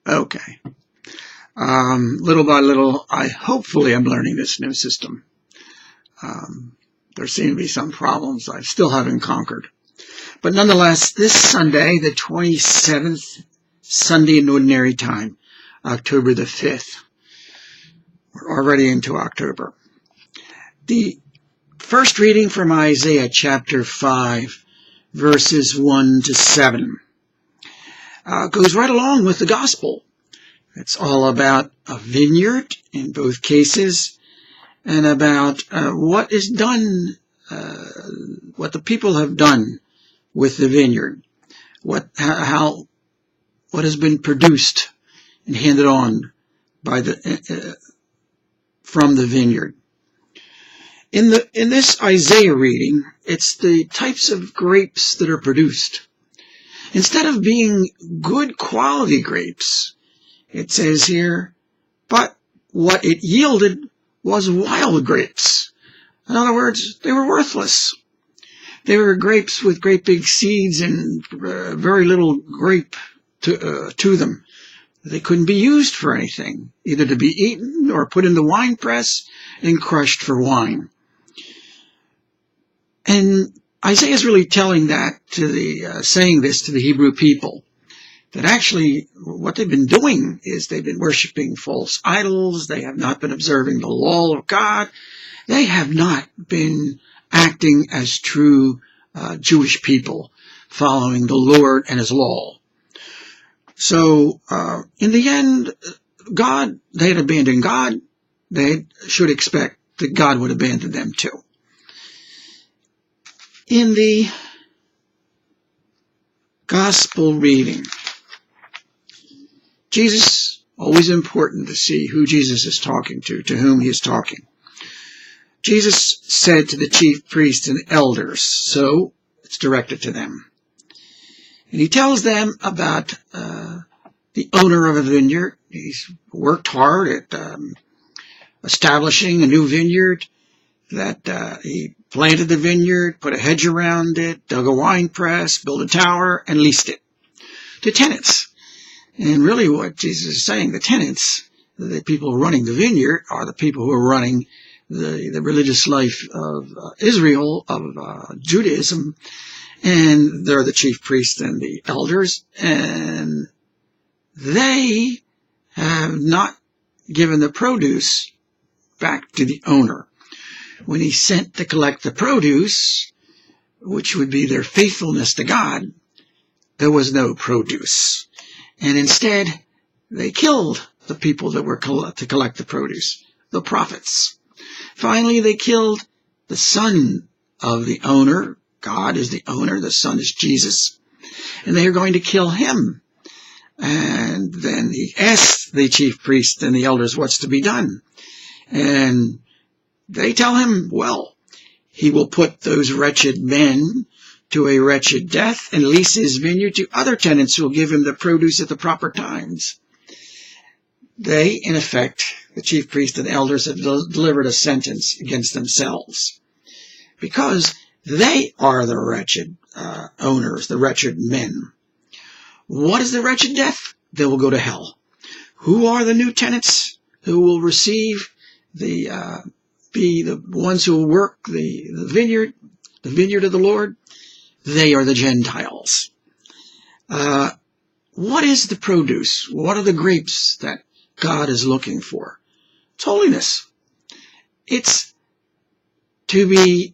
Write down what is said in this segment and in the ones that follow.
Okay. Little by little, hopefully I'm learning this new system. There seem to be some problems I still haven't conquered. But nonetheless, this Sunday, the 27th Sunday in Ordinary Time, October the 5th, we're already into October. The first reading from Isaiah chapter 5, verses 1 to 7, goes right along with the gospel. It's all about a vineyard in both cases, and about what is done, what the people have done with the vineyard, what has been produced and handed on by from the vineyard. In this Isaiah reading, it's the types of grapes that are produced. Instead of being good quality grapes, it says here, but what it yielded was wild grapes. In other words, they were worthless. They were grapes with great big seeds and very little grape to them. They couldn't be used for anything, either to be eaten or put in the wine press and crushed for wine. And Isaiah is really telling that saying this to the Hebrew people, that actually what they've been doing is they've been worshiping false idols. They have not been observing the law of God. They have not been acting as true Jewish people, following the Lord and His law. So in the end, they had abandoned God. They should expect that God would abandon them too. In the gospel reading, Jesus, always important to see who Jesus is talking to whom He is talking. Jesus said to the chief priests and elders, so it's directed to them. And He tells them about the owner of a vineyard. He's worked hard at establishing a new vineyard, that he planted the vineyard, put a hedge around it, dug a wine press, built a tower, and leased it to tenants. And really what Jesus is saying, the tenants, the people running the vineyard, are the people who are running the religious life of Israel, of Judaism, and they're the chief priests and the elders, and they have not given the produce back to the owner. When He sent to collect the produce, which would be their faithfulness to God, there was no produce. And instead, they killed the people that were to collect the produce, the prophets. Finally, they killed the son of the owner. God is the owner. The son is Jesus. And they are going to kill Him. And then He asked the chief priests and the elders what's to be done. And they tell Him, well, He will put those wretched men to a wretched death and lease His vineyard to other tenants who will give Him the produce at the proper times. They, in effect, the chief priests and elders, have delivered a sentence against themselves, because they are the wretched owners, the wretched men. What is the wretched death? They will go to hell. Who are the new tenants who will receive be the ones who will work the vineyard of the Lord? They are the Gentiles. What is the produce? What are the grapes that God is looking for? It's holiness. It's to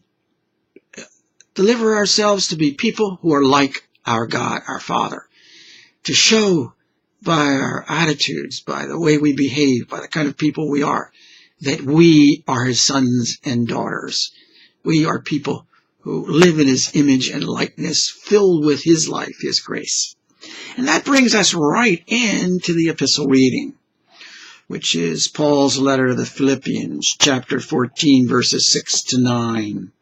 deliver ourselves to be people who are like our God, our Father, to show by our attitudes, by the way we behave, by the kind of people we are, that we are His sons and daughters. We are people who live in His image and likeness, filled with His life, His grace. And that brings us right into the epistle reading, which is Paul's letter to the Philippians, chapter 14, verses 6 to 9.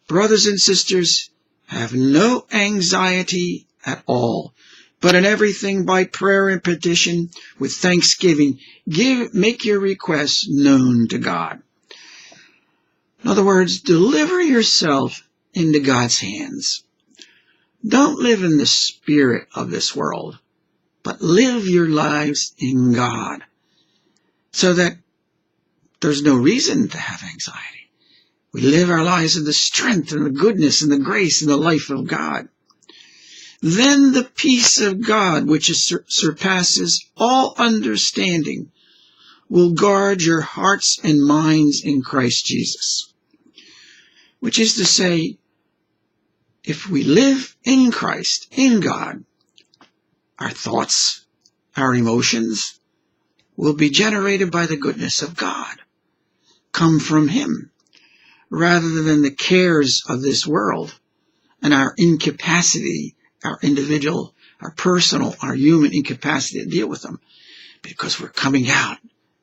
Brothers and sisters, have no anxiety at all, but in everything by prayer and petition with thanksgiving, make your requests known to God. In other words, deliver yourself into God's hands. Don't live in the spirit of this world, but live your lives in God, so that there's no reason to have anxiety. We live our lives in the strength and the goodness and the grace and the life of God. Then the peace of God, which surpasses all understanding, will guard your hearts and minds in Christ Jesus. Which is to say, if we live in Christ, in God, our thoughts, our emotions will be generated by the goodness of God, come from Him, rather than the cares of this world and our incapacity, our individual, our personal, our human incapacity to deal with them, because we're coming out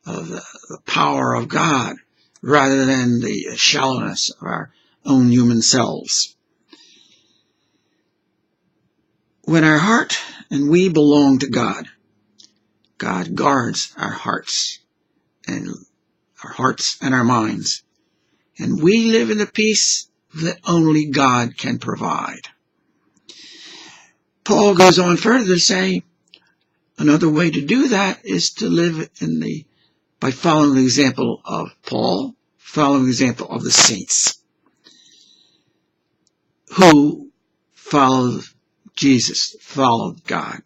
of the power of God rather than the shallowness of our own human selves. When our heart and we belong to God, God guards our hearts and our minds, and we live in the peace that only God can provide. Paul goes on further to say, another way to do that is to live by following the example of Paul, following the example of the saints who followed Jesus, followed God.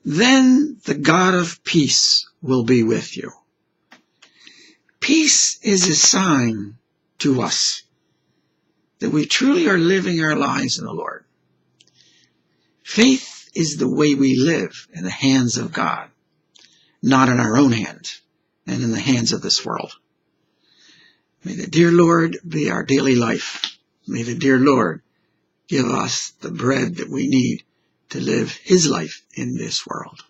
Then the God of peace will be with you. Peace is a sign to us that we truly are living our lives in the Lord. Faith is the way we live in the hands of God, not in our own hands and in the hands of this world. May the dear Lord be our daily life. May the dear Lord give us the bread that we need to live His life in this world.